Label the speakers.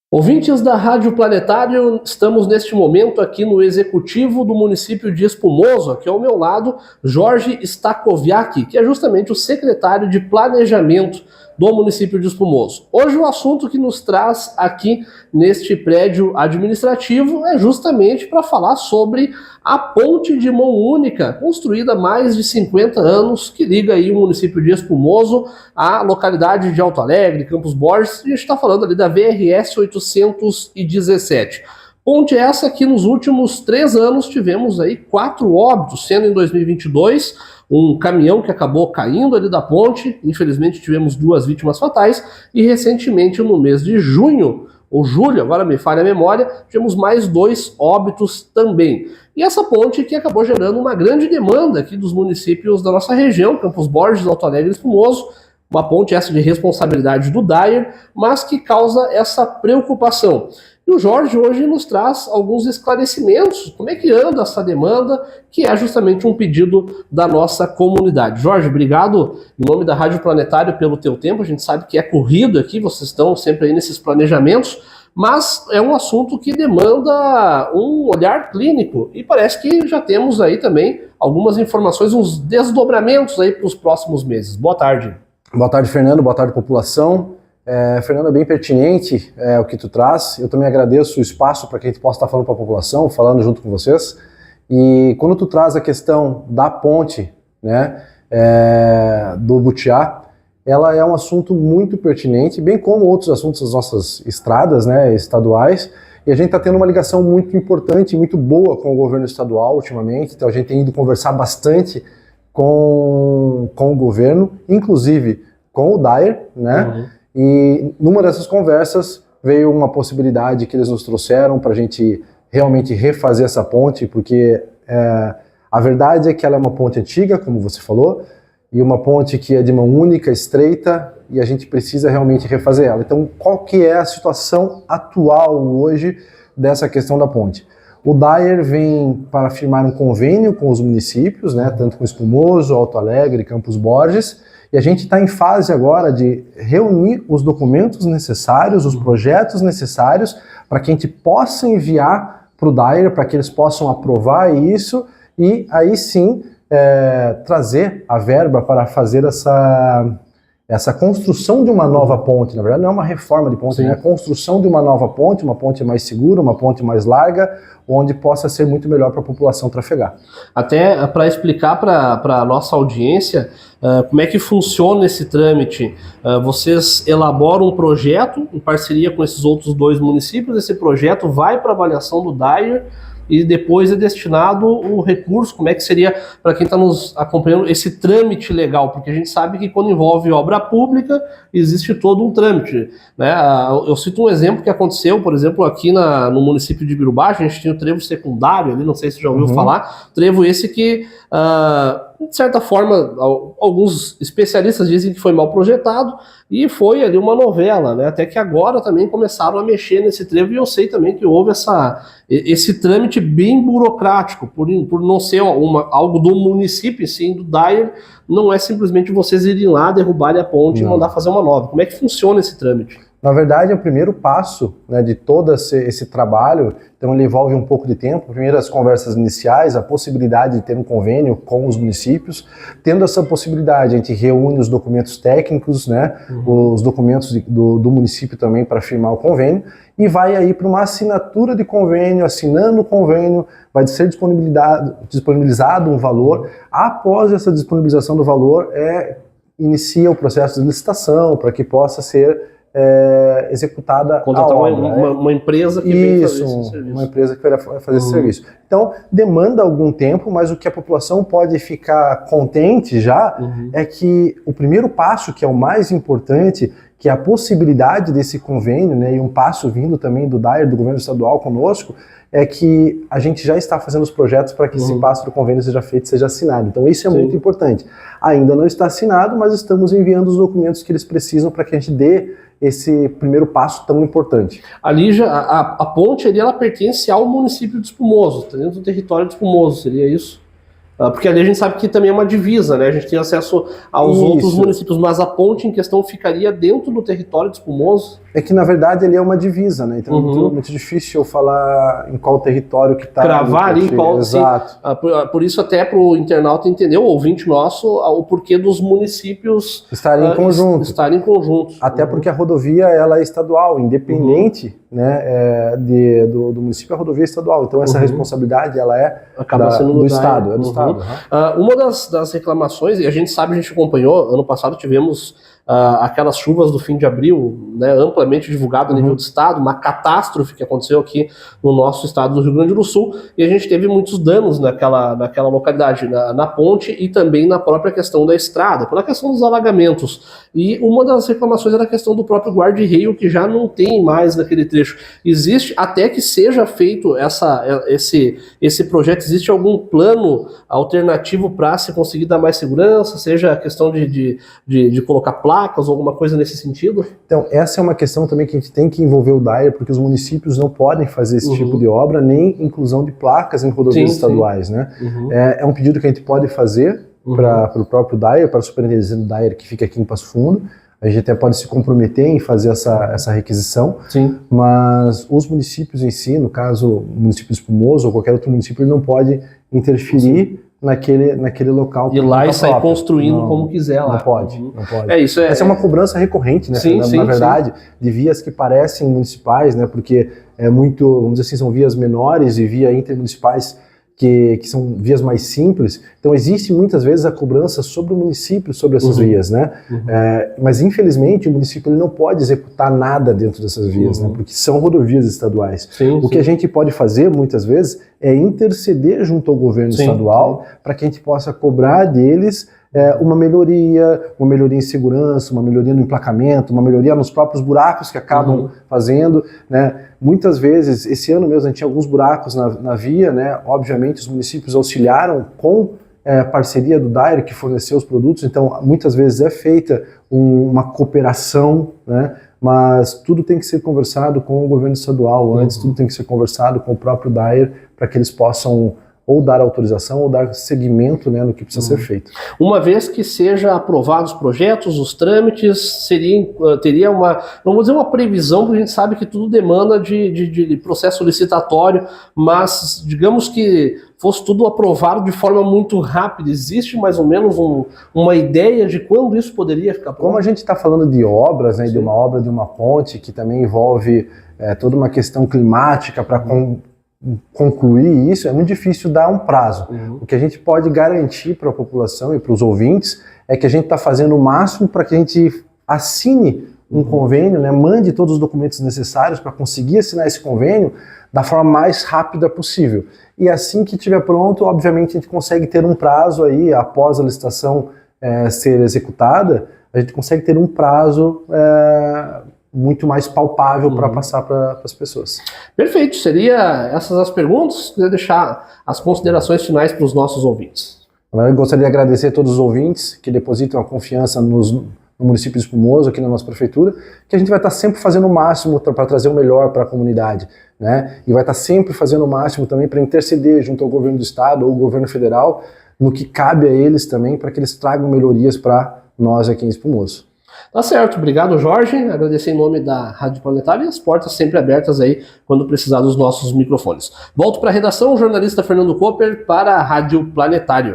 Speaker 1: Ouvintes da Rádio Planetário, estamos neste momento aqui no Executivo do município de Espumoso. Aqui ao meu lado, Jorge Stacoviak, que é justamente o secretário de Planejamento do município de Espumoso. Hoje o assunto que nos traz aqui neste prédio administrativo é justamente para falar sobre a ponte de mão única, construída há mais de 50 anos, que liga aí o município de Espumoso à localidade de Alto Alegre, Campos Borges. A gente está falando ali da VRS 817. Ponte essa que nos últimos 3 anos tivemos aí 4 óbitos, sendo em 2022 um caminhão que acabou caindo ali da ponte, infelizmente tivemos 2 vítimas fatais, e recentemente no mês de junho, ou julho, agora me falha a memória, tivemos mais 2 óbitos também. E essa ponte que acabou gerando uma grande demanda aqui dos municípios da nossa região, Campos Borges, Alto Alegre e Espumoso, uma ponte essa de responsabilidade do DAER, mas que causa essa preocupação. E o Jorge hoje nos traz alguns esclarecimentos, como é que anda essa demanda, que é justamente um pedido da nossa comunidade. Jorge, obrigado em nome da Rádio Planetário pelo teu tempo, a gente sabe que é corrido aqui, vocês estão sempre aí nesses planejamentos, mas é um assunto que demanda um olhar clínico e parece que já temos aí também algumas informações, uns desdobramentos aí para os próximos meses. Boa tarde.
Speaker 2: Boa tarde, Fernando. Boa tarde, população. Fernando, é bem pertinente o que tu traz. Eu também agradeço o espaço para que a gente possa estar falando para a população, falando junto com vocês. E quando tu traz a questão da ponte, né, do Butiá, ela é um assunto muito pertinente, bem como outros assuntos das nossas estradas, né, estaduais. E a gente está tendo uma ligação muito importante, muito boa com o governo estadual ultimamente. Então a gente tem ido conversar bastante com o governo, inclusive com o DAER, né? Uhum. E numa dessas conversas veio uma possibilidade que eles nos trouxeram para a gente realmente refazer essa ponte, porque a verdade é que ela é uma ponte antiga, como você falou, e uma ponte que é de mão única, estreita, e a gente precisa realmente refazer ela. Então, qual que é a situação atual hoje dessa questão da ponte? O DAER vem para firmar um convênio com os municípios, né, tanto com Espumoso, Alto Alegre, Campos Borges, e a gente está em fase agora de reunir os documentos necessários, os projetos necessários, para que a gente possa enviar para o DAER, para que eles possam aprovar isso, e aí sim trazer a verba para fazer essa construção de uma nova ponte. Na verdade não é uma reforma de ponte, né? É a construção de uma nova ponte, uma ponte mais segura, uma ponte mais larga, onde possa ser muito melhor para a população trafegar.
Speaker 1: Até para explicar para a nossa audiência como é que funciona esse trâmite, vocês elaboram um projeto em parceria com esses outros 2 municípios, esse projeto vai para avaliação do DAER, e depois é destinado o recurso, como é que seria, para quem está nos acompanhando, esse trâmite legal, porque a gente sabe que quando envolve obra pública, existe todo um trâmite, né? Eu cito um exemplo que aconteceu, por exemplo, aqui no município de Birubá, a gente tinha o trevo secundário ali, não sei se você já ouviu falar, trevo esse que, de certa forma, alguns especialistas dizem que foi mal projetado, e foi ali uma novela, né? Até que agora também começaram a mexer nesse trevo, e eu sei também que houve esse trâmite bem burocrático, por não ser algo do município, sim, do DAER, não é simplesmente vocês irem lá, derrubarem a ponte e mandar fazer uma nova. Como é que funciona esse trâmite?
Speaker 2: Na verdade, é o primeiro passo, né, de todo esse trabalho, então ele envolve um pouco de tempo. Primeiro as conversas iniciais, a possibilidade de ter um convênio com os municípios. Tendo essa possibilidade, a gente reúne os documentos técnicos, né, os documentos do município também para firmar o convênio, e vai aí para uma assinatura de convênio, assinando o convênio, vai ser disponibilizado um valor. Após essa disponibilização do valor, inicia o processo de licitação para que possa ser executada
Speaker 1: contratar
Speaker 2: a obra,
Speaker 1: uma empresa que
Speaker 2: vem fazer esse serviço. Uma empresa que vai fazer esse serviço. Então, demanda algum tempo, mas o que a população pode ficar contente já é que o primeiro passo, que é o mais importante, que é a possibilidade desse convênio, né, e um passo vindo também do DAER, do governo estadual conosco, é que a gente já está fazendo os projetos para que esse passo do convênio seja feito, seja assinado. Então isso é muito importante. Ainda não está assinado, mas estamos enviando os documentos que eles precisam para que a gente dê esse primeiro passo tão importante.
Speaker 1: Ali já, a ponte ali, ela pertence ao município de Espumoso, tá dentro do território de Espumoso, seria isso? Porque ali a gente sabe que também é uma divisa, né? A gente tem acesso aos outros municípios, mas a ponte em questão ficaria dentro do território de Espumoso?
Speaker 2: É que, na verdade, ele é uma divisa, né? Então é muito difícil eu falar em qual território que está.
Speaker 1: Cravar ali em qual...
Speaker 2: Exato.
Speaker 1: Por isso, até para o internauta entender, o ouvinte nosso, o porquê dos municípios
Speaker 2: estarem em conjunto.
Speaker 1: Até
Speaker 2: porque a rodovia ela é estadual, independente né, do município, a rodovia é estadual. Então essa responsabilidade ela é do Estado. É do Estado.
Speaker 1: Uma das reclamações, e a gente sabe, a gente acompanhou, ano passado tivemos aquelas chuvas do fim de abril, né, amplamente divulgado a nível do estado, uma catástrofe que aconteceu aqui no nosso estado do Rio Grande do Sul, e a gente teve muitos danos naquela localidade, na ponte e também na própria questão da estrada, pela questão dos alagamentos. E uma das reclamações era a questão do próprio guarda-reio, que já não tem mais naquele trecho. Existe, até que seja feito esse projeto, existe algum plano alternativo para se conseguir dar mais segurança, seja a questão de colocar placas ou alguma coisa nesse sentido?
Speaker 2: Então, essa é uma questão também que a gente tem que envolver o DAER, porque os municípios não podem fazer esse tipo de obra, nem inclusão de placas em rodovias estaduais, né? É um pedido que a gente pode fazer para o próprio DAER, para a superintendência do DAER, que fica aqui em Passo Fundo. A gente até pode se comprometer em fazer essa requisição, mas os municípios em si, no caso o município de Espumoso ou qualquer outro município, ele não pode interferir naquele local.
Speaker 1: E lá e sair construindo como quiser lá.
Speaker 2: Não pode.
Speaker 1: Essa
Speaker 2: é uma cobrança recorrente, né? Na verdade, de vias que parecem municipais, né? Porque é muito, vamos dizer assim, são vias menores e via intermunicipais que são vias mais simples. Então existe muitas vezes a cobrança sobre o município sobre essas vias, né? Mas infelizmente o município ele não pode executar nada dentro dessas vias, né? Porque são rodovias estaduais. O que a gente pode fazer muitas vezes é interceder junto ao governo estadual para que a gente possa cobrar deles uma melhoria em segurança, uma melhoria no emplacamento, uma melhoria nos próprios buracos que acabam fazendo, né? Muitas vezes, esse ano mesmo, a gente tinha alguns buracos na via, né? Obviamente os municípios auxiliaram com parceria do DAER, que forneceu os produtos, então muitas vezes é feita uma cooperação, né? Mas tudo tem que ser conversado com o governo estadual antes, tudo tem que ser conversado com o próprio DAER, para que eles possam ou dar autorização ou dar seguimento, né, no que precisa ser feito.
Speaker 1: Uma vez que seja aprovados os projetos, os trâmites, teria uma, não vou dizer uma previsão, porque a gente sabe que tudo demanda de processo licitatório, mas digamos que fosse tudo aprovado de forma muito rápida, existe mais ou menos uma ideia de quando isso poderia ficar pronto?
Speaker 2: Como a gente está falando de obras, né, de uma obra de uma ponte, que também envolve toda uma questão climática para concluir isso, é muito difícil dar um prazo. O que a gente pode garantir para a população e para os ouvintes é que a gente está fazendo o máximo para que a gente assine um convênio, né, mande todos os documentos necessários para conseguir assinar esse convênio da forma mais rápida possível. E assim que estiver pronto, obviamente a gente consegue ter um prazo aí, após a licitação ser executada, a gente consegue ter um prazo muito mais palpável para passar para as pessoas.
Speaker 1: Perfeito, seria essas as perguntas, queria deixar as considerações finais para os nossos ouvintes.
Speaker 2: Eu gostaria de agradecer a todos os ouvintes que depositam a confiança no município de Espumoso, aqui na nossa prefeitura, que a gente vai estar sempre fazendo o máximo para trazer o melhor para a comunidade, né? E vai estar sempre fazendo o máximo também para interceder junto ao governo do estado ou ao governo federal, no que cabe a eles também, para que eles tragam melhorias para nós aqui em Espumoso.
Speaker 1: Tá certo, obrigado Jorge, agradecer em nome da Rádio Planetária e as portas sempre abertas aí quando precisar dos nossos microfones. Volto para a redação, o jornalista Fernando Cooper para a Rádio Planetário.